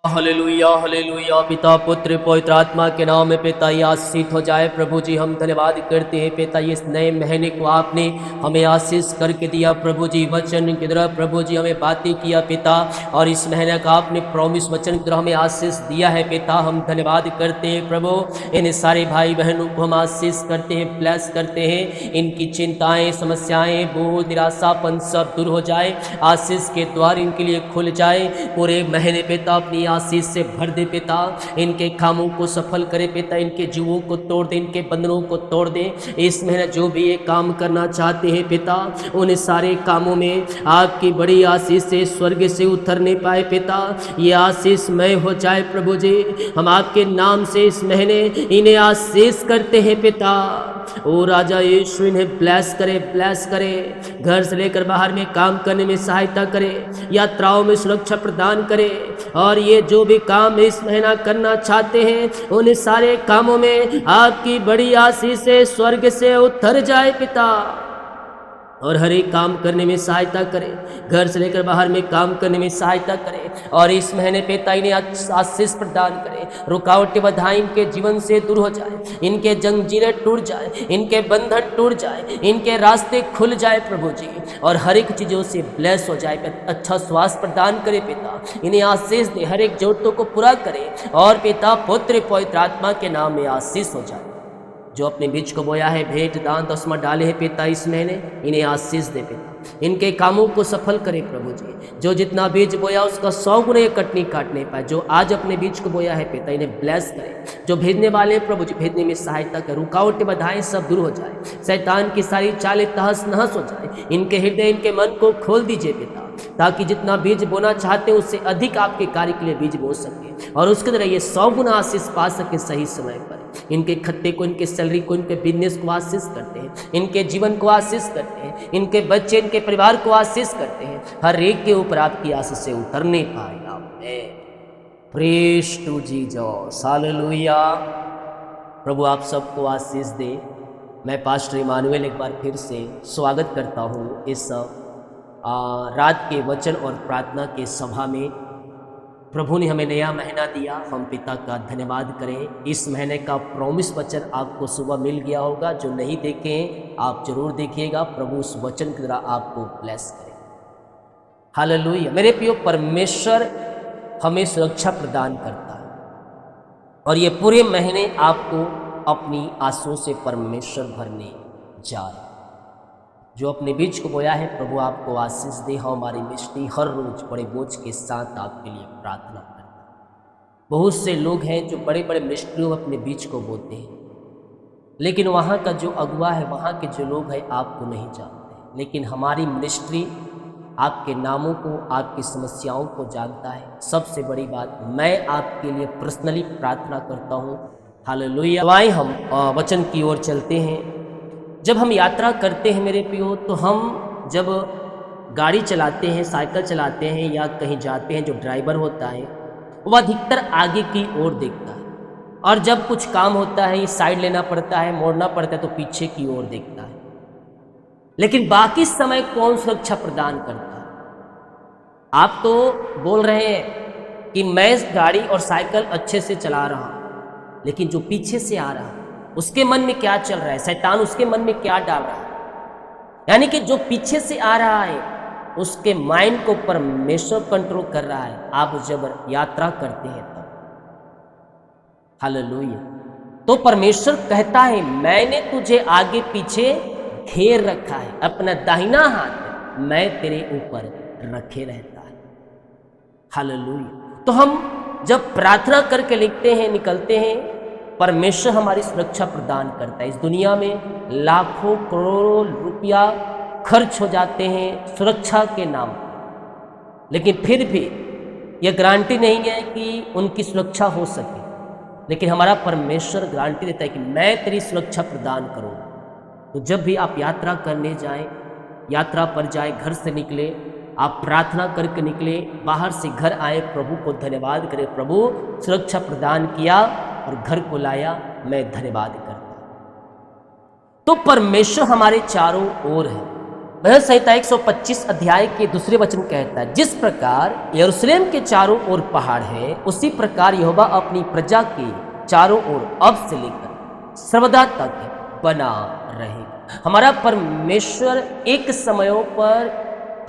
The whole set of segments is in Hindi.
Hallelujah hallelujah. पिता पुत्र पवित्र आत्मा के नाम में पिता ये आशीष हो जाए। प्रभु जी हम धन्यवाद करते हैं पिता, इस नए महीने को आपने हमें आशीष करके दिया प्रभु जी। वचन की तरह प्रभु जी हमें बातें किया पिता, और इस महीने का आपने प्रॉमिस वचन की तरह हमें आशीष दिया है पिता। हम धन्यवाद करते हैं प्रभु। इन सारे भाई बहनों को हम आशीष करते हैं, ब्लेस करते हैं। इनकी चिंताएं, समस्याएं, बोझ, निराशापन सब दूर हो जाए। आशीष के द्वार इनके लिए खुल जाए। पूरे महीने पिता अपनी आशीष से भर दे पिता। इनके कामों को सफल करे पिता, इनके जीवों को तोड़ दे, इनके बंधनों को तोड़ दे। इस महीने जो भी ये काम करना चाहते हैं पिता, उन सारे कामों में आपकी बड़ी आशीष से स्वर्ग से उतरने पाए पिता। ये आशीष मय हो जाए प्रभु जी। हम आपके नाम से इस महीने इन्हें आशीष करते हैं पिता। ओ राजा यीशु इन्हें ब्लेस करे, ब्लेस करे। घर से लेकर बाहर में काम करने में सहायता करे, यात्राओं में सुरक्षा प्रदान करे, और ये जो भी काम इस महीना करना चाहते हैं उन सारे कामों में आपकी बड़ी आशीष से स्वर्ग से उतर जाए पिता, और हर एक काम करने में सहायता करे। घर से लेकर बाहर में काम करने में सहायता करे, और इस महीने पिता इन्हें आशीष प्रदान करे। रुकावटें बाधाएं इनके जीवन से दूर हो जाए, इनके जंजीरें टूट जाए, इनके बंधन टूट जाए, इनके रास्ते खुल जाए प्रभु जी, और हर एक चीज़ों से ब्लेस हो जाए। अच्छा स्वास्थ्य प्रदान करे पिता, इन्हें आशीष दे, हर एक जरूरतों को पूरा करे, और पिता पुत्र पवित्र आत्मा के नाम में आशीष हो जाए। जो अपने बीज को बोया है, भेंट दान दसवां डाले हैं पिता, इस महीने इन्हें आशीष दे पिता। इनके कामों को सफल करे प्रभु जी। जो जितना बीज बोया उसका 100 गुना ये कटनी काटने पाए। जो आज अपने बीज को बोया है पिता, इन्हें ब्लेस करे। जो भेजने वाले प्रभु जी, भेजने में सहायता करे। रुकावटें बाधाएं सब दूर हो जाए, शैतान की सारी चालें तहस नहस हो जाए। इनके हृदय, इनके मन को खोल दीजिए पिता, ताकि जितना बीज बोना चाहते हैं उससे अधिक आपके कार्य के लिए बीज बो सके, और उसके तरह ये 100 गुना आशीष पा सके सही समय पर। इनके खत्ते को, इनके सैलरी को, इनके बिजनेस को आशीष करते हैं, इनके जीवन को आशीष करते हैं, इनके बच्चे, इनके परिवार को आशीष करते हैं। हर एक के ऊपर आपकी आशीष से उतरने पाए। Praise to Jesus, hallelujah. प्रभु आप सबको आशीष दे। मैं पास्टर इमानुएल एक बार फिर से स्वागत करता हूँ इस रात के वचन और प्रार्थना के सभा में। प्रभु ने हमें नया महीना दिया, हम पिता का धन्यवाद करें। इस महीने का प्रॉमिस वचन आपको सुबह मिल गया होगा, जो नहीं देखे आप जरूर देखिएगा। प्रभु उस वचन की तरह आपको ब्लेस करें। हालेलुया। मेरे प्रिय, परमेश्वर हमें सुरक्षा प्रदान करता है, और ये पूरे महीने आपको अपनी आंसुओं से परमेश्वर भरने जा रहा है। जो अपने बीज को बोया है, प्रभु आपको आशीष दे। हमारी मिस्ट्री हर रोज बड़े बोझ के साथ आपके लिए प्रार्थना करता है। बहुत से लोग हैं जो बड़े बड़े मिस्ट्रियों में अपने बीज को बोते हैं, लेकिन वहाँ का जो अगुवा है, वहाँ के जो लोग हैं आपको नहीं जानते। लेकिन हमारी मिस्ट्री आपके नामों को, आपकी समस्याओं को जानता है। सबसे बड़ी बात, मैं आपके लिए पर्सनली प्रार्थना करता हूँ। हालेलुया। आइए हम वचन की ओर चलते हैं। जब हम यात्रा करते हैं मेरे प्रियो, तो हम जब गाड़ी चलाते हैं, साइकिल चलाते हैं, या कहीं जाते हैं, जो ड्राइवर होता है वह अधिकतर आगे की ओर देखता है, और जब कुछ काम होता है, साइड लेना पड़ता है, मोड़ना पड़ता है, तो पीछे की ओर देखता है। लेकिन बाकी समय कौन सुरक्षा प्रदान करता है? आप तो बोल रहे हैं कि मैं गाड़ी और साइकिल अच्छे से चला रहा हूँ, लेकिन जो पीछे से आ रहा है उसके मन में क्या चल रहा है? शैतान उसके मन में क्या डाल रहा है? यानी कि जो पीछे से आ रहा है उसके माइंड को परमेश्वर कंट्रोल कर रहा है। आप जब यात्रा करते हैं तब, हालेलुया, तो परमेश्वर कहता है मैंने तुझे आगे पीछे घेर रखा है, अपना दाहिना हाथ मैं तेरे ऊपर रखे रहता है। हालेलुया। तो हम जब प्रार्थना करके लिखते हैं, निकलते हैं, परमेश्वर हमारी सुरक्षा प्रदान करता है। इस दुनिया में लाखों करोड़ों रुपया खर्च हो जाते हैं सुरक्षा के नाम पर, लेकिन फिर भी यह गारंटी नहीं है कि उनकी सुरक्षा हो सके। लेकिन हमारा परमेश्वर गारंटी देता है कि मैं तेरी सुरक्षा प्रदान करूँ। तो जब भी आप यात्रा करने जाएं, यात्रा पर जाए, घर से निकले, आप प्रार्थना करके निकले, बाहर से घर आए, प्रभु को धन्यवाद करें, प्रभु सुरक्षा प्रदान किया और घर को लाया, मैं धन्यवाद करता। तो परमेश्वर हमारे चारों ओर है, भजन संहिता 125 अध्याय के दूसरे वचन कहता है, जिस प्रकार यरूशलेम के चारों ओर पहाड़ है, उसी प्रकार यहोवा अपनी प्रजा के चारों ओर अब से लेकर सर्वदा तक बना रहेगा। हमारा परमेश्वर एक समयों पर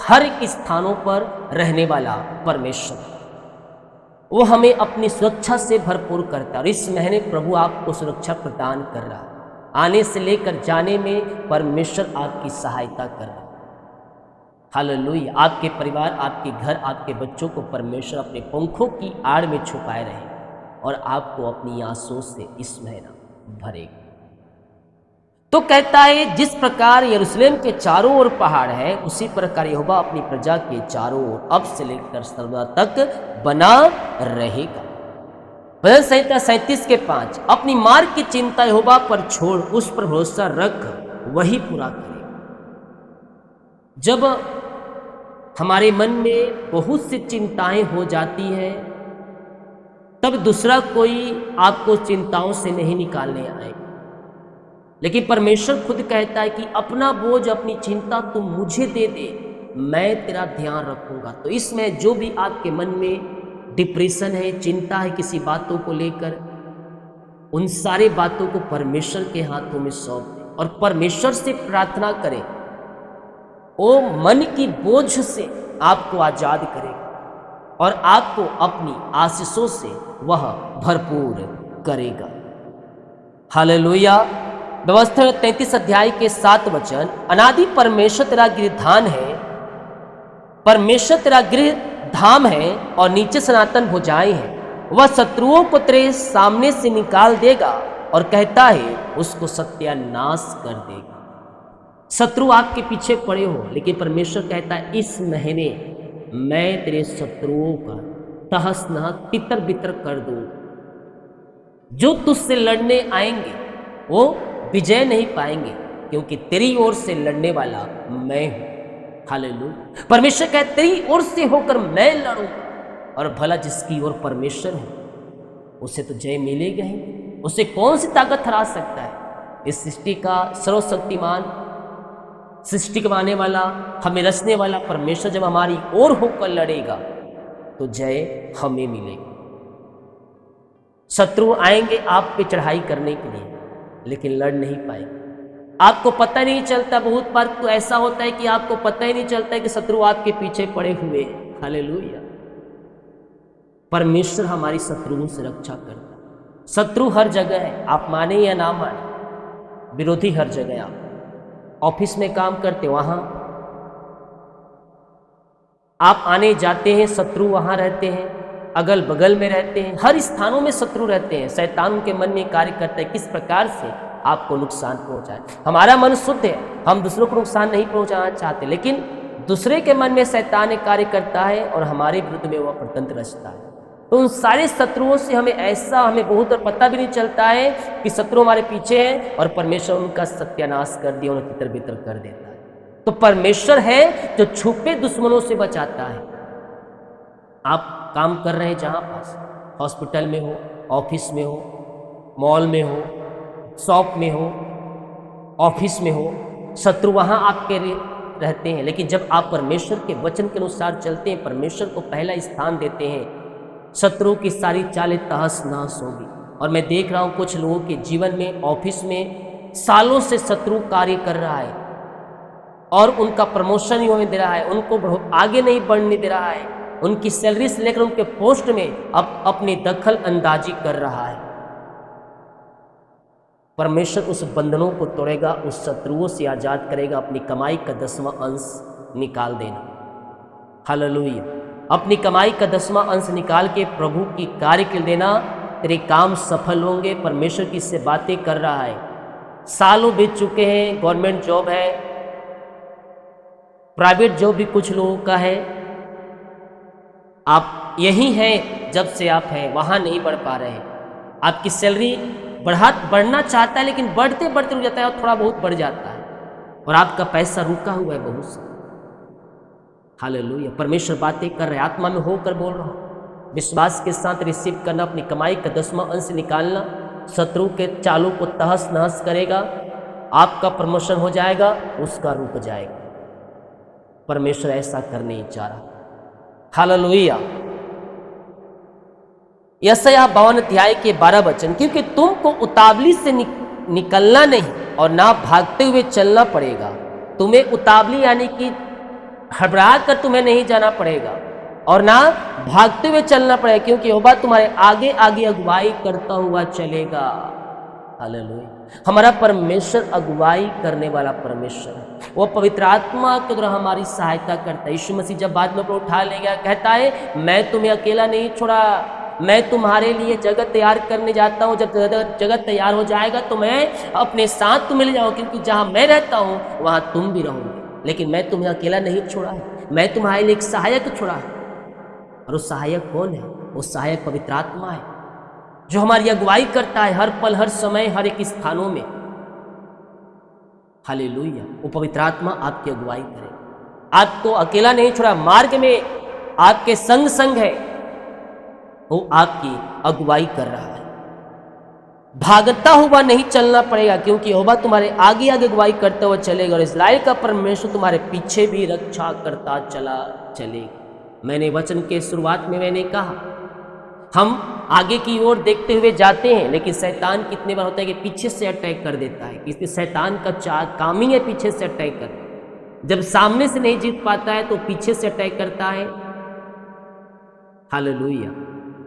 हर एक स्थानों पर रहने वाला परमेश्वर, वो हमें अपनी सुरक्षा से भरपूर करता है। और इस महीने प्रभु आपको सुरक्षा प्रदान कर रहा है। आने से लेकर जाने में परमेश्वर आपकी सहायता कर रहा है। हालेलुया। आपके परिवार, आपके घर, आपके बच्चों को परमेश्वर अपने पंखों की आड़ में छुपाए रहे और आपको अपनी आंसुओं से इस महीना भरेगा। तो कहता है, जिस प्रकार यरूशलेम के चारों ओर पहाड़ है, उसी प्रकार यहोवा अपनी प्रजा के चारों ओर अब से लेकर सर्वदा तक बना रहेगा। भजन संहिता 37 के 5, अपनी मार्ग की चिंता यहोवा पर छोड़, उस पर भरोसा रख, वही पूरा करेगा। जब हमारे मन में बहुत सी चिंताएं हो जाती हैं, तब दूसरा कोई आपको चिंताओं से नहीं निकालने आएगा, लेकिन परमेश्वर खुद कहता है कि अपना बोझ, अपनी चिंता तुम मुझे दे दे, मैं तेरा ध्यान रखूंगा। तो इसमें जो भी आपके मन में डिप्रेशन है, चिंता है किसी बातों को लेकर, उन सारी बातों को परमेश्वर के हाथों में सौंप दें और परमेश्वर से प्रार्थना करें। वो मन की बोझ से आपको आजाद करेगा और आपको अपनी आशीषों से वह भरपूर करेगा। हालेलुया। व्यवस्था 33 अध्याय के 7 वचन, अनादि परमेश्वर तेरा गिरधान है, परमेश्वर तेरा गृह धाम है और नीचे सनातन भुजाएं हैं। वह शत्रुओं को तेरे सामने से निकाल देगा और कहता है उसको सत्यानाश कर देगा। शत्रु आपके पीछे पड़े हो, लेकिन परमेश्वर कहता है इस महीने मैं तेरे शत्रुओं का तहस नहस तितर बितर कर दूंगा। जो तुझसे लड़ने आएंगे वो विजय नहीं पाएंगे, क्योंकि तेरी ओर से लड़ने वाला मैं हूं। हालेलुया। परमेश्वर कहते तेरी ओर से होकर मैं लड़ूंगा, और भला जिसकी ओर परमेश्वर है उसे तो जय मिलेगा ही। उसे कौन सी ताकत हरा सकता है? इस सृष्टि का सर्वशक्तिमान, सृष्टि कमाने वाला, हमें रचने वाला परमेश्वर जब हमारी ओर होकर लड़ेगा तो जय हमें मिलेगी। शत्रु आएंगे आप पे चढ़ाई करने के लिए, लेकिन लड़ नहीं पाएंगे। आपको पता नहीं चलता, बहुत बार तो ऐसा होता है कि आपको पता ही नहीं चलता है कि शत्रु आपके पीछे पड़े हुए हैं। हालेलुया। परमेश्वर हमारी शत्रुओं से रक्षा करता है। शत्रु हर जगह है, आप माने या ना माने, विरोधी हर जगह। आप ऑफिस में काम करते, वहां आप आने जाते हैं, शत्रु वहां रहते हैं, अगल बगल में रहते हैं, हर स्थानों में शत्रु रहते हैं। शैतान के मन में कार्य करता है किस प्रकार से आपको नुकसान पहुंचाए। हमारा मन शुद्ध है, हम दूसरों को नुकसान नहीं पहुंचाना चाहते, लेकिन दूसरे के मन में शैतान एक कार्य करता है और हमारे विरुद्ध में वह प्रतंत्र रचता है। तो उन सारे शत्रुओं से हमें बहुत बार पता भी नहीं चलता है कि शत्रु हमारे पीछे है, और परमेश्वर उनका सत्यानाश कर दिया, उन्हें तितर बितर कर देता है। तो परमेश्वर है जो छुपे दुश्मनों से बचाता है। आप काम कर रहे हैं जहां पास, हॉस्पिटल में हो, ऑफिस में हो, मॉल में हो, शॉप में हो, ऑफिस में हो, शत्रु वहां आपके रहते हैं। लेकिन जब आप परमेश्वर के वचन के अनुसार चलते हैं, परमेश्वर को पहला स्थान देते हैं, शत्रु की सारी चालें तहस नहस होगी। और मैं देख रहा हूं कुछ लोगों के जीवन में, ऑफिस में सालों से शत्रु कार्य कर रहा है और उनका प्रमोशन नहीं होने दे रहा है, उनको आगे नहीं बढ़ने दे रहा है, उनकी सैलरी से लेकर उनके पोस्ट में अब अपनी दखल अंदाजी कर रहा है। परमेश्वर उस बंधनों को तोड़ेगा, उस शत्रुओं से आजाद करेगा, अपनी कमाई का 10वां अंश निकाल देना। हालेलुया। अपनी कमाई का 10वां अंश निकाल के प्रभु की कार्य के देना, तेरे काम सफल होंगे। परमेश्वर की इससे बातें कर रहा है। सालों बीत चुके हैं, गवर्नमेंट जॉब है, प्राइवेट जॉब भी कुछ लोगों का है, आप यही हैं जब से आप हैं, वहां नहीं बढ़ पा रहे हैं। आपकी सैलरी बढ़ना चाहता है, लेकिन बढ़ते बढ़ते रुक जाता है और थोड़ा बहुत बढ़ जाता है, और आपका पैसा रुका हुआ है बहुत सा। हालेलुया। परमेश्वर बातें कर रहे, आत्मा में होकर बोल रहा हूं। विश्वास के साथ रिसीव करना, अपनी कमाई का 10वां अंश निकालना, शत्रु के चालों को तहस नहस करेगा, आपका प्रमोशन हो जाएगा, उसका रुक जाएगा। परमेश्वर ऐसा कर नहीं चाह रहा। हालेलुया। यशायाह 52 अध्याय के 12 वचन, क्योंकि तुमको उतावली से निकलना नहीं और ना भागते हुए चलना पड़ेगा। तुम्हें उतावली यानी कि घबरा कर तुम्हें नहीं जाना पड़ेगा और ना भागते हुए चलना पड़ेगा, क्योंकि यहोवा तुम्हारे आगे आगे अगुवाई करता हुआ चलेगा। हालेलुया। हमारा परमेश्वर अगुवाई करने वाला परमेश्वर है। वो पवित्र आत्मा के द्वारा हमारी सहायता करता है। यीशु मसीह जब बाद में उठा ले गया, कहता है मैं तुम्हें अकेला नहीं छोड़ा, मैं तुम्हारे लिए जगह तैयार करने जाता हूँ। जब जगह तैयार हो जाएगा तो मैं अपने साथ तुम्हें ले जाऊँगा, क्योंकि जहाँ मैं रहता हूँ वहाँ तुम भी रहोगे। लेकिन मैं तुम्हें अकेला नहीं छोड़ा है, मैं तुम्हारे लिए एक सहायक छोड़ा है। और वो सहायक कौन है? वो सहायक पवित्र आत्मा है, जो हमारी अगुवाई करता है हर पल, हर समय, हर एक स्थानों में। हालेलुया। वो पवित्र आत्मा आपकी अगुवाई करे, आपको अकेला नहीं छोड़ा, मार्ग में आपके संग संग है, वो आपकी अगुवाई कर रहा है। भागता हुआ नहीं चलना पड़ेगा, क्योंकि यहोवा तुम्हारे आगे आगे अगुवाई करते हुए चलेगा और इस्राएल का परमेश्वर तुम्हारे पीछे भी रक्षा करता चला चलेगा। मैंने वचन के शुरुआत में मैंने कहा, हम आगे की ओर देखते हुए जाते हैं, लेकिन शैतान कितने बार होता है कि पीछे से अटैक कर देता है। इसलिए शैतान का काम ही है पीछे से अटैक कर। जब सामने से नहीं जीत पाता है तो पीछे से अटैक करता है। हालेलुया।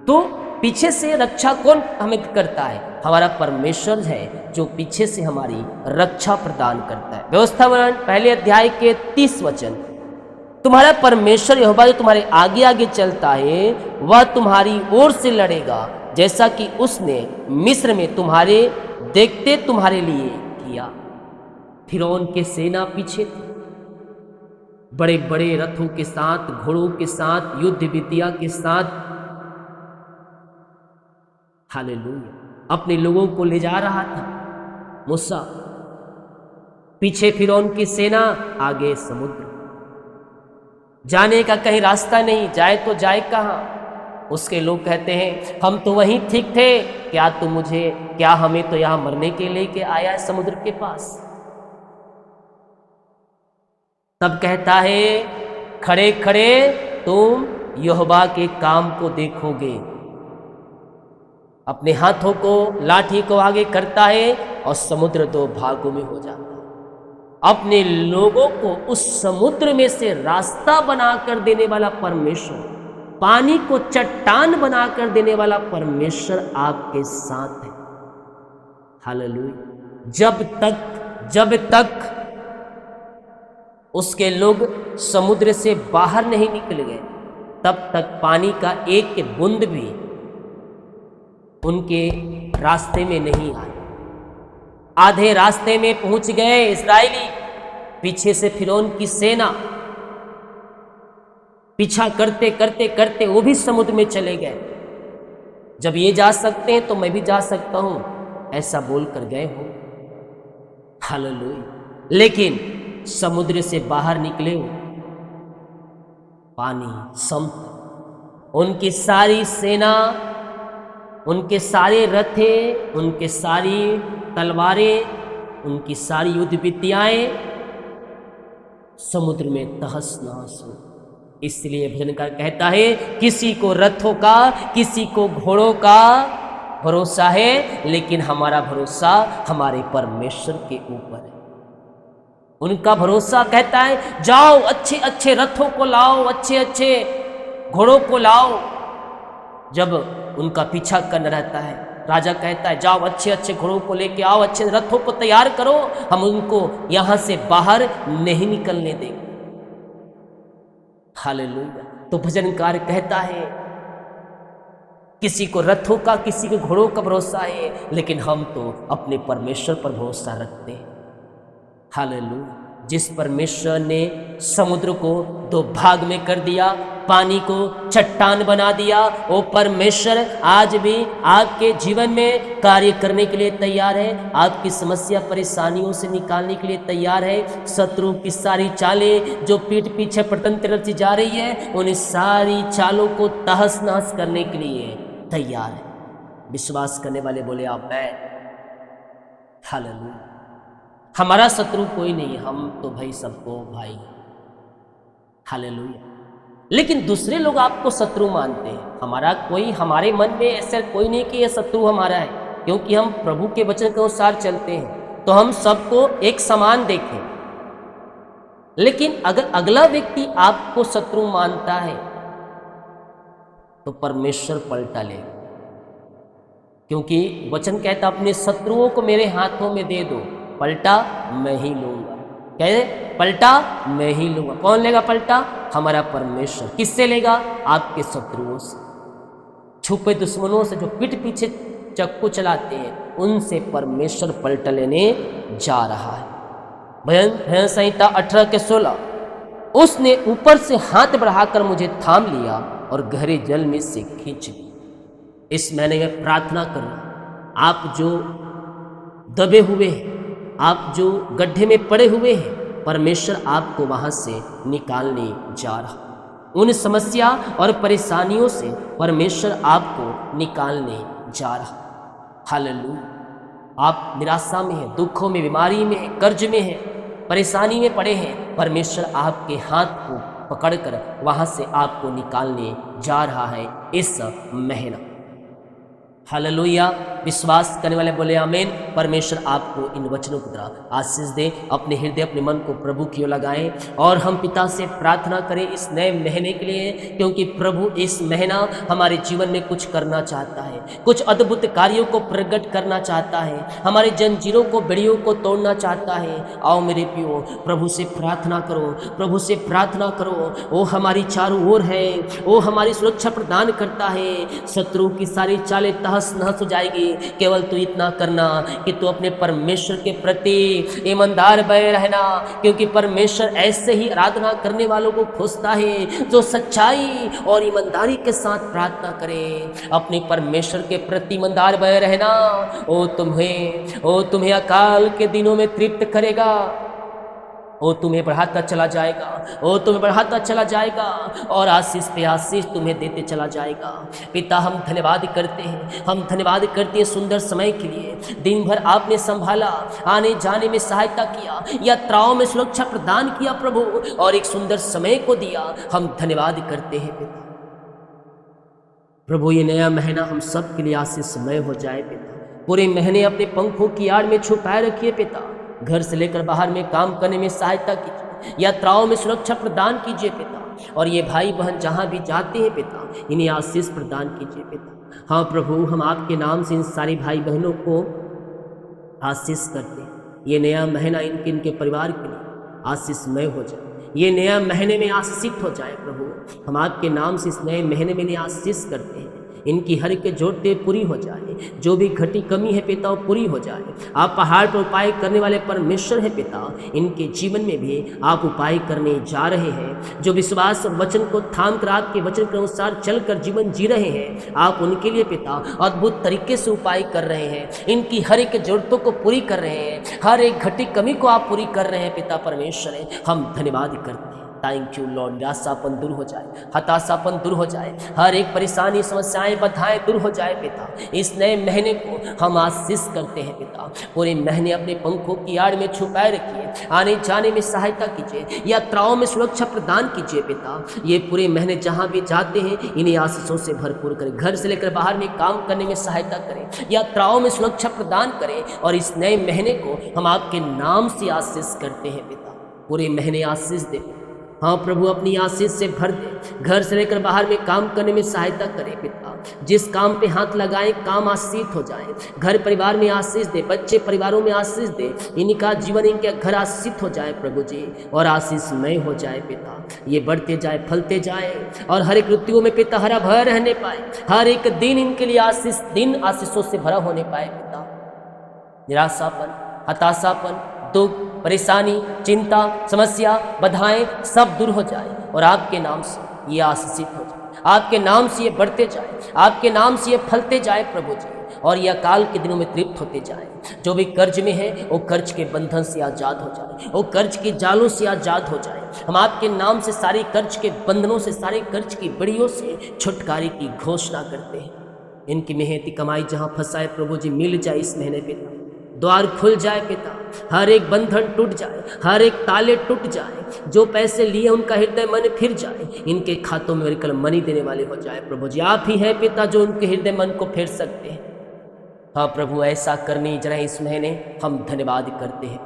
तो पीछे से रक्षा कौन हमें करता है? हमारा परमेश्वर है, जो पीछे से हमारी रक्षा प्रदान करता है। व्यवस्था वर्णन पहले अध्याय के 30 वचन, तुम्हारा परमेश्वर यहोवा जो तुम्हारे आगे आगे चलता है, वह तुम्हारी ओर से लड़ेगा, जैसा कि उसने मिस्र में तुम्हारे देखते तुम्हारे लिए किया। फिरौन के सेना पीछे थी, बड़े बड़े रथों के साथ, घोड़ों के साथ, युद्ध विद्या के साथ। हालेलुया। अपने लोगों को ले जा रहा था मूसा, पीछे फिरौन की सेना, आगे समुद्र, जाने का कहीं रास्ता नहीं, जाए तो जाए कहाँ। उसके लोग कहते हैं हम तो वहीं ठीक थे, क्या हमें तो यहां मरने के लेके आया है समुद्र के पास। तब कहता है खड़े खड़े तुम यहोवा के काम को देखोगे। अपने हाथों को, लाठी को आगे करता है और समुद्र 2 भागों में हो जाता है। अपने लोगों को उस समुद्र में से रास्ता बनाकर देने वाला परमेश्वर, पानी को चट्टान बनाकर देने वाला परमेश्वर आपके साथ है। हालेलुया। जब तक उसके लोग समुद्र से बाहर नहीं निकल गए, तब तक पानी का एक बूंद भी उनके रास्ते में नहीं आया। आधे रास्ते में पहुंच गए इस्राएली, पीछे से फिरौन की सेना पीछा करते करते करते वो भी समुद्र में चले गए। जब ये जा सकते हैं तो मैं भी जा सकता हूं, ऐसा बोलकर गए हो। हालेलुया। लेकिन समुद्र से बाहर निकले हो, पानी समुद्र, उनकी सारी सेना, उनके सारे रथे, उनके सारी तलवारें, उनकी सारी युद्ध विद्याएं समुद्र में तहस नहस हो। इसलिए भजनकार कहता है किसी को रथों का, किसी को घोड़ों का भरोसा है, लेकिन हमारा भरोसा हमारे परमेश्वर के ऊपर है। उनका भरोसा कहता है जाओ अच्छे अच्छे रथों को लाओ, अच्छे अच्छे घोड़ों को लाओ। जब उनका पीछा करना रहता है, राजा कहता है जाओ अच्छे अच्छे घोड़ों को लेके आओ, अच्छे रथों को तैयार करो, हम उनको यहां से बाहर नहीं निकलने देंगे। हालेलुया। तो भजनकार कहता है किसी को रथों का, किसी को घोड़ों का भरोसा है, लेकिन हम तो अपने परमेश्वर पर भरोसा रखते हैं। हालेलुया। जिस परमेश्वर ने समुद्र को 2 भाग में कर दिया, पानी को चट्टान बना दिया, वो परमेश्वर आज भी आपके जीवन में कार्य करने के लिए तैयार है। आपकी समस्या परेशानियों से निकालने के लिए तैयार है। शत्रु की सारी चालें जो पीठ पीछे प्रतंत्र रची जा रही है, उन सारी चालों को तहस नहस करने के लिए तैयार है। विश्वास करने वाले बोले आमीन। हालेलुया। हमारा शत्रु कोई नहीं, हम तो भाई सबको भाई। हालेलुया। लेकिन दूसरे लोग आपको शत्रु मानते हैं। हमारे मन में ऐसा कोई नहीं कि यह शत्रु हमारा है, क्योंकि हम प्रभु के वचन के अनुसार चलते हैं, तो हम सबको एक समान देखें। लेकिन अगर अगला व्यक्ति आपको शत्रु मानता है तो परमेश्वर पलटा ले, क्योंकि वचन कहता अपने शत्रुओं को मेरे हाथों में दे दो, पलटा मैं ही लूंगा। कहे पलटा मैं ही लूंगा। कौन लेगा पलटा? हमारा परमेश्वर। किससे लेगा? आपके शत्रुओं से, छुपे दुश्मनों से, जो पीठ पीछे चक्कू चलाते हैं, उनसे परमेश्वर पलटा लेने जा रहा है। भजन संहिता 18:16। उसने ऊपर से हाथ बढ़ाकर मुझे थाम लिया और गहरे जल में से खींच लिया। इस महीने में प्रार्थना करना, आप जो दबे हुए हैं, आप जो गड्ढे में पड़े हुए हैं, परमेश्वर आपको वहां से निकालने जा रहा। उन समस्या और परेशानियों से परमेश्वर आपको निकालने जा रहा। हालेलुया। आप निराशा में हैं, दुखों में, बीमारी में हैं, कर्ज में हैं, परेशानी में पड़े हैं, परमेश्वर आपके हाथ को पकड़कर वहां से आपको निकालने जा रहा है इस महीना। हालेलुया। विश्वास करने वाले बोले आमीन। परमेश्वर आपको इन वचनों की तरह आशीष दे। अपने हृदय, अपने मन को प्रभु की ओर लगाएं और हम पिता से प्रार्थना करें इस नए महीने के लिए, क्योंकि प्रभु इस महीना हमारे जीवन में कुछ करना चाहता है, कुछ अद्भुत कार्यों को प्रकट करना चाहता है, हमारे जंजीरों को, बेड़ियों को तोड़ना चाहता है। आओ मेरे प्रियो, प्रभु से प्रार्थना करो, प्रभु से प्रार्थना करो। वो हमारी चारों ओर है, वो हमारी सुरक्षा प्रदान करता है। शत्रु की सारी चालें तहस नहस हो जाएगी। केवल तू इतना करना कि तू अपने परमेश्वर के प्रति ईमानदार बने रहना, क्योंकि परमेश्वर ऐसे ही आराधना करने वालों को खोजता है जो सच्चाई और ईमानदारी के साथ प्रार्थना करे। अपने परमेश्वर के प्रति ईमानदार बने रहना, वो तुम्हें अकाल के दिनों में तृप्त करेगा। वो तुम्हें बढ़ाता चला जाएगा, वो तुम्हें बढ़ाता चला जाएगा और आशीष पे आशीष तुम्हें देते चला जाएगा। पिता, हम धन्यवाद करते हैं, हम धन्यवाद करते हैं सुंदर समय के लिए। दिन भर आपने संभाला, आने जाने में सहायता किया, यात्राओं में सुरक्षा प्रदान किया प्रभु, और एक सुंदर समय को दिया। हम धन्यवाद करते हैं पिता। प्रभु, ये नया महीना हम सब के लिए आशीषमय हो जाए पिता। पूरे महीने अपने पंखों की आड़ में छुपाए रखिए पिता। घर से लेकर बाहर में काम करने में सहायता कीजिए, यात्राओं में सुरक्षा प्रदान कीजिए पिता। और ये भाई बहन जहाँ भी जाते हैं पिता, इन्हें आशीष प्रदान कीजिए पिता। हाँ प्रभु, हम आपके नाम से इन सारे भाई बहनों को आशीष करते हैं। ये नया महीना इनके परिवार के लिए आशीषमय हो जाए, ये नया महीने में आशीषित हो जाए प्रभु। हम आपके नाम से इस नए महीने में इन्हें आशीष करते हैं। इनकी हर एक जरूरतें पूरी हो जाए, जो भी घटी कमी है पिता वो पूरी हो जाए। आप पहाड़ पर उपाय करने वाले परमेश्वर है पिता। इनके जीवन में भी आप उपाय करने जा रहे हैं। जो विश्वास और वचन को थाम कर आपके वचन के अनुसार चलकर जीवन जी रहे हैं, आप उनके लिए पिता अद्भुत तरीके से उपाय कर रहे हैं। इनकी हर एक जरूरतों को पूरी कर रहे हैं, हर एक घटी कमी को आप पूरी कर रहे हैं पिता परमेश्वर है। हम धन्यवाद करते हैं। Thank you Lord. निराशापन दूर हो जाए, हताशापन दूर हो जाए, हर एक परेशानी, समस्याएं, बाधाएं दूर हो जाए पिता। इस नए महीने को हम आशीष करते हैं पिता। पूरे महीने अपने पंखों की आड़ में छुपाए रखिए, आने जाने में सहायता कीजिए, यात्राओं में सुरक्षा प्रदान कीजिए पिता। ये पूरे महीने जहाँ भी जाते हैं इन्हें आशीषों से भरपूर करें। घर से लेकर बाहर में काम करने में सहायता करें, यात्राओं में सुरक्षा प्रदान करें। और इस नए महीने को हम आपके नाम से आशीष करते हैं पिता। पूरे महीने आशीष दे। हाँ प्रभु, अपनी आशीष से भर दे। घर से लेकर बाहर में काम करने में सहायता करें पिता। जिस काम पे हाथ लगाएं काम आशीष हो जाए। घर परिवार में आशीष दे, बच्चे परिवारों में आशीष दे। इनका जीवन, इनके घर आशीष हो जाए प्रभु जी, और आशीषमय हो जाए पिता। ये बढ़ते जाए, फलते जाए, और हर एक ऋतुओं में पिता हरा भरा रहने पाए। हर एक दिन इनके लिए आशीषों से भरा होने पाए पिता। निराशापन, हताशापन, दुख, परेशानी, चिंता, समस्या, बाधाएं सब दूर हो जाए, और आपके नाम से ये आशीषित हो जाए, आपके नाम से ये बढ़ते जाए, आपके नाम से ये फलते जाए प्रभु जी, और ये अकाल के दिनों में तृप्त होते जाए। जो भी कर्ज में है वो कर्ज के बंधन से आज़ाद हो जाए, वो कर्ज के जालों से आज़ाद हो जाए। हम आपके नाम से सारे कर्ज के बंधनों से, सारे कर्ज की बड़ियों से छुटकारे की घोषणा करते हैं। इनकी मेहनती कमाई जहाँ फंसाए प्रभु जी मिल जाए इस महीने पे। द्वार खुल जाए पिता, हर एक बंधन टूट जाए, हर एक ताले टूट जाए, जो पैसे लिए उनका हृदय मन फिर जाए, इनके खातों में मिलकर मनी देने वाले हो जाए। प्रभु जी आप ही है पिता जो उनके हृदय मन को फेर सकते हैं। हाँ प्रभु ऐसा करने जरा इस महीने हम धन्यवाद करते हैं।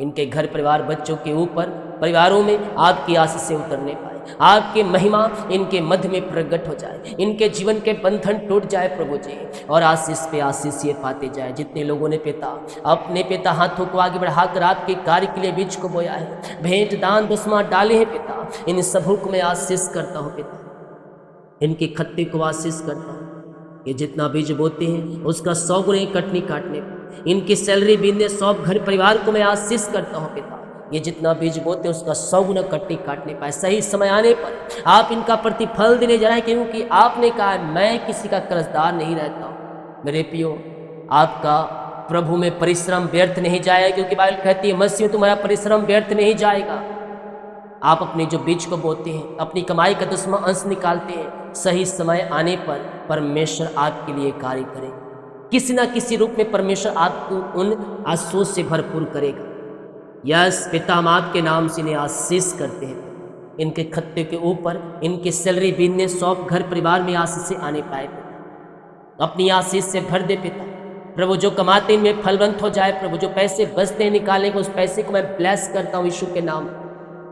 इनके घर परिवार बच्चों के ऊपर परिवारों में आपकी आशीष से उतरने पाए, आपकी महिमा इनके मध्य में प्रकट हो जाए, इनके जीवन के बंधन टूट जाए प्रभु जी, और आशीष पे आशीष ये पाते जाए। जितने लोगों ने पिता अपने पिता हाथों को आगे बढ़ाकर आपके कार्य के लिए बीज को बोया है, भेंट दान दसवां डाले हैं पिता, इन सबों को मैं आशीष करता हूँ पिता, इनके खत्ते को आशीष करता हूँ। ये जितना बीज बोते हैं उसका 100 गुने कटनी काटने पर, इनकी सैलरी बीनने 100 घर परिवार को मैं आशीष करता हूँ पिता। ये जितना बीज बोते हैं उसका 100 गुना कटनी काटने पाए, सही समय आने पर आप इनका प्रतिफल देने जा रहे हैं, क्योंकि आपने कहा मैं किसी का कर्जदार नहीं रहता हूँ। मेरे पियो आपका प्रभु में परिश्रम व्यर्थ नहीं जाएगा, क्योंकि बाइबल कहती है मसीह तुम्हारा परिश्रम व्यर्थ नहीं जाएगा। आप अपने जो बीज को बोते हैं, अपनी कमाई का 10वां अंश निकालते हैं, सही समय आने पर परमेश्वर आपके लिए कार्य करेगा। किसी ना किसी रूप में परमेश्वर आपको उन आशीषों से भरपूर करेगा। यस पिता हम आपके नाम से इन्हें आशीष करते हैं। इनके खत्ते के ऊपर इनके सैलरी बीनने 100 घर परिवार में आशीष से आने पाए, अपनी आशीष से भर दे पिता। प्रभु जो कमाते इनमें फलवंत हो जाए प्रभु, जो पैसे बचते निकालने को उस पैसे को मैं ब्लेस करता हूँ यीशु के नाम।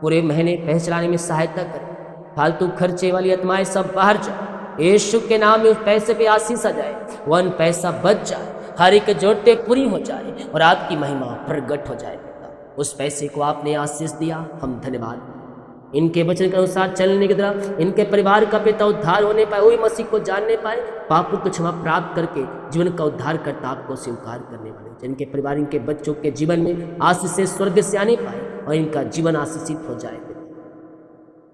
पूरे महीने पैसे चलाने में सहायता करें, फालतू खर्चे वाली आत्माएं सब बाहर जाए यीशु के नाम में। उस पैसे पे आशीष आ जाए, वन पैसा बच जाए, हर एक जरूरतें पूरी हो जाए और आपकी महिमा प्रगट हो जाए पिता। उस पैसे को आपने आशीष दिया, हम धन्यवाद। इनके वचन के अनुसार चलने की तरह इनके परिवार का पिता उद्धार होने पाए, वही मसीह को जानने पाए, पापों को क्षमा प्राप्त करके जीवन का उद्धार करता आपको स्वीकार करने वाले, जिनके परिवार इनके बच्चों के जीवन में आशीष से स्वर्ग से आने पाए और इनका जीवन आशीषित हो जाए।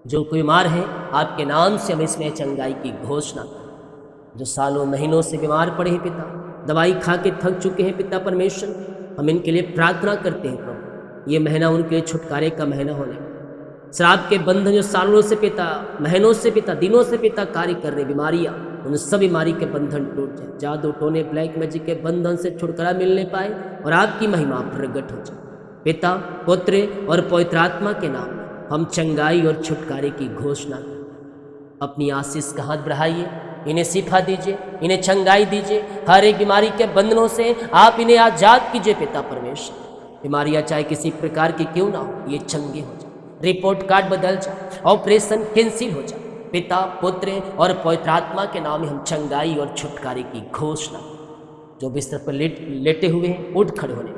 जो कोई बीमार है आपके नाम से हम इसमें चंगाई की घोषणा करें। जो सालों महीनों से बीमार पड़े हैं पिता, दवाई खा के थक चुके हैं पिता परमेश्वर, हम इनके लिए प्रार्थना करते हैं प्रभु, ये महीना उनके लिए छुटकारे का महीना होने, शराब के बंधन जो सालों से पिता, महीनों से पिता, दिनों से पिता कार्य कर रहे, बीमारियां, उन सब बीमारी के बंधन टूट जाए, जादू टोने ब्लैक मैजिक के बंधन से छुटकारा मिलने पाए और आपकी महिमा प्रकट हो जाए। पिता पुत्र और पवित्र आत्मा के नाम में हम चंगाई और छुटकारे की घोषणा करें। अपनी आशीष का हाथ बढ़ाइए, इन्हें शिफा दीजिए, इन्हें चंगाई दीजिए, हर एक बीमारी के बंधनों से आप इन्हें आजाद कीजिए पिता परमेश्वर। बीमारियां चाहे किसी प्रकार की क्यों ना हो, ये चंगे हो जाए, रिपोर्ट कार्ड बदल जाए, ऑपरेशन कैंसिल हो जाए। पिता पुत्र और पवित्र आत्मा के नाम में हम चंगाई और छुटकारे की घोषणा। जो बिस्तर पर लेटे हुए हैं उठ खड़े होने,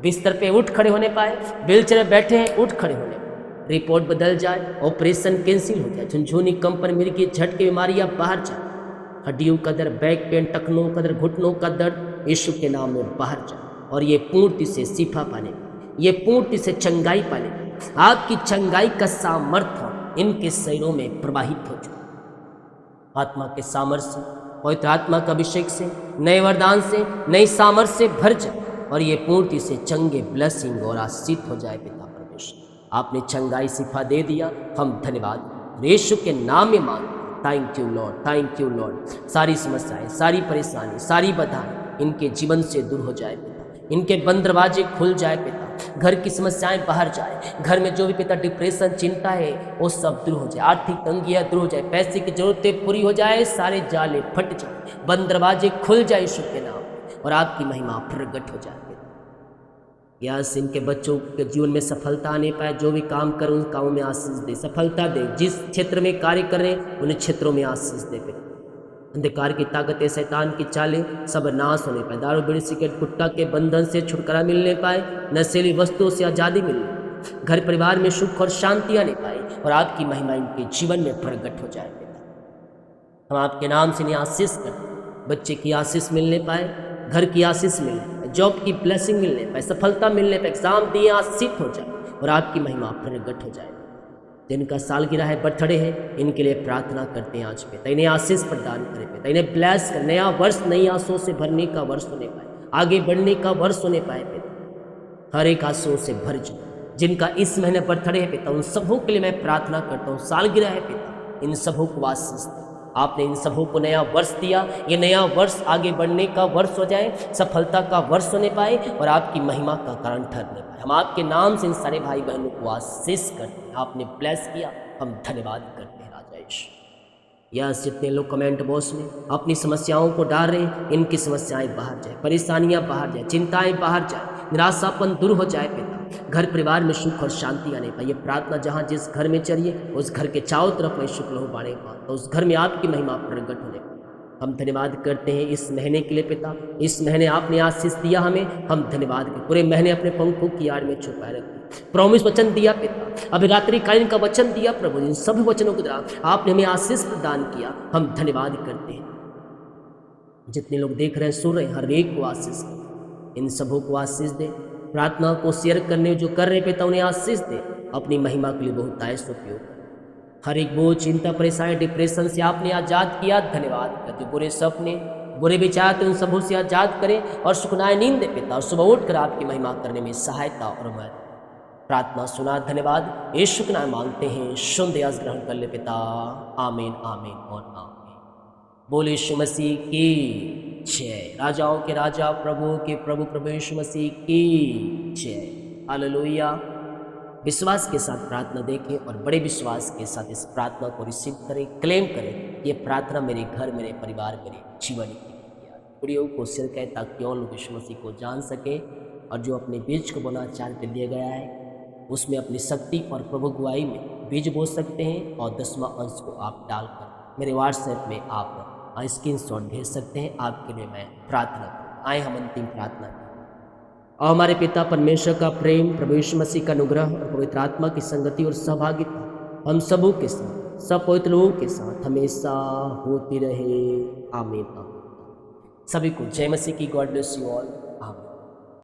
बिस्तर पे उठ खड़े होने पाए, व्हीलचेयर में बैठे हैं उठ खड़े होने, रिपोर्ट बदल जाए, ऑपरेशन कैंसिल हो जाए, झुनझुनी कंपन मिर्गी झटके बीमारियां बाहर जाए, हड्डियों का दर्द, बैक पेन, टखनों का दर्द, घुटनों का दर्द यीशु के नाम में बाहर जाए और ये पूर्ति से शिफा पाने, ये पूर्ति से चंगाई पाने, आपकी चंगाई का सामर्थ्य इनके शरीरों में प्रवाहित हो जाए। आत्मा के सामर्थ्य, पवित्र आत्मा का अभिषेक से, नए वरदान से, नई सामर्थ्य से भर जाए और ये पूर्ति से चंगे ब्लेसिंग और आशीष हो जाए पिता परमेश्वर। आपने चंगाई शिफा दे दिया, हम धन्यवाद यीशु के नाम में मांगते। Thank you Lord, thank you Lord. सारी समस्याएं, सारी परेशानी, सारी बाधाएं इनके जीवन से दूर हो जाए पिता, इनके बंद दरवाजे खुल जाए पिता, घर की समस्याएं बाहर जाए, घर में जो भी पिता डिप्रेशन चिंता है वो सब दूर हो जाए, आर्थिक तंगियां दूर हो जाए, पैसे की जरूरतें पूरी हो जाए, सारे जाले फट जाए, बंद दरवाजे खुल जाए यीशु के नाम और आपकी महिमा प्रकट हो जाए। यस इनके बच्चों के जीवन में सफलता आने पाए, जो भी काम कर उन कामों में आशीष दे, सफलता दे, जिस क्षेत्र में कार्य करें उन क्षेत्रों में आशीष दे। अंधकार की ताकतें, शैतान की चालें सब नाश होने पाए, दारू बीड़ी सिगरेट गुटखा के बंधन से छुटकारा मिलने पाए, नशीली वस्तुओं से आज़ादी मिलने, घर परिवार में सुख और शांति आने पाए और आपकी महिमा इनके जीवन में प्रकट हो जाए। हम आपके नाम से इन्हें आशीष करते, बच्चे की आशीष मिलने पाए, घर की आशीष मिलने पाए, जॉब की ब्लेसिंग मिलने पाए, सफलता मिलने पाए, एग्जाम दिए आशीष हो जाए और आपकी महिमा प्रकट हो जाए। जिनका सालगिरह है, बर्थडे है, इनके लिए प्रार्थना करते हैं आज पिता, इन्हें आशीष प्रदान करें पिता, इन्हें ब्लेस कर, नया वर्ष नई आशों से भरने का वर्ष होने पाए, आगे बढ़ने का वर्ष होने पाए पिता, हर एक आशों से भर जाए। जिनका इस महीने बर्थडे है पिता, उन सबों के लिए मैं प्रार्थना करता हूँ, सालगिरह है पिता, इन सबों को आशीष दे, आपने इन सबों को नया वर्ष दिया, ये नया वर्ष आगे बढ़ने का वर्ष हो जाए, सफलता का वर्ष होने पाए और आपकी महिमा का कारण ठहरने पाए। हम आपके नाम से इन सारे भाई बहनों को आशीष करते हैं। आपने ब्लेस किया, हम धन्यवाद करते हैं राजा यीशु। यस, जितने लोग कमेंट बॉक्स में अपनी समस्याओं को डाल रहे हैं, इनकी समस्याएं बाहर जाए, परेशानियां बाहर जाए, चिंताएं बाहर जाए, निराशापन दूर हो जाए पिता। घर परिवार में सुख और शांति आने पाए। ये प्रार्थना जहाँ जिस घर में चलिए उस घर के चारों तरफ में शुक्र हो बाणे पा, तो उस घर में आपकी महिमा प्रकट होने पाए। हम धन्यवाद करते हैं इस महीने के लिए पिता। इस महीने आपने आशीष दिया हमें, हम धन्यवाद करते। पूरे महीने अपने पंखों की आड़ में छुपाए रखते। प्रॉमिस वचन दिया पिता, अभी रात्रि कालीन का वचन दिया प्रभु। इन सभी वचनों के द्वारा आपने हमें आशीष प्रदान किया, हम धन्यवाद करते हैं। जितने लोग देख रहे हैं, सुन रहे हैं, हर एक को आशीष दे, इन सबों को आशीष दे। प्रार्थना को शेयर करने जो कर रहे पिता, उन्हें आशीष दे, अपनी महिमा के लिए बहुत आयस उपयोग। हर एक बोझ, चिंता, परेशानी, डिप्रेशन से आपने आज़ाद किया, धन्यवाद करते। बुरे सपने, बुरे विचार उन सबों से आज़ाद करें और सुखनाए नींद दे पिता, और सुबह उठकर आपकी महिमा करने में सहायता और मदद। प्रार्थना सुना, धन्यवाद। यीशु के नाम मांगते हैं, सुन दयास ग्रहण कर ले पिता। आमीन, आमीन और आमीन। बोले यीशु मसीह की जय। राजाओं के राजा, प्रभुओं के प्रभु, प्रभु यीशु मसीह की जय। हालेलुया। विश्वास के साथ प्रार्थना देखें और बड़े विश्वास के साथ इस प्रार्थना को रिसीव करें, क्लेम करें। ये प्रार्थना मेरे घर, मेरे परिवार, मेरे जीवन की वीडियो को शेयर करें ताकि और लोग यीशु मसीह को जान सके। और जो अपने बीज को बोना चार्ट लिया गया है, उसमें अपनी शक्ति और प्रभु गुआई में बीज बो सकते हैं और 10वां अंश को आप डालकर मेरे व्हाट्सएप में आप स्क्रीनशॉट भेज सकते हैं। आपके लिए मैं प्रार्थना करूँ। आए हम अंतिम प्रार्थना करें। और हमारे पिता परमेश्वर का प्रेम, प्रभु यीशु मसीह का अनुग्रह और पवित्र आत्मा की संगति और सहभागिता हम सबों के साथ, सब पवित्र लोगों के साथ हमेशा होती रहे। आमीन। सभी को जय मसीह की। God bless you all.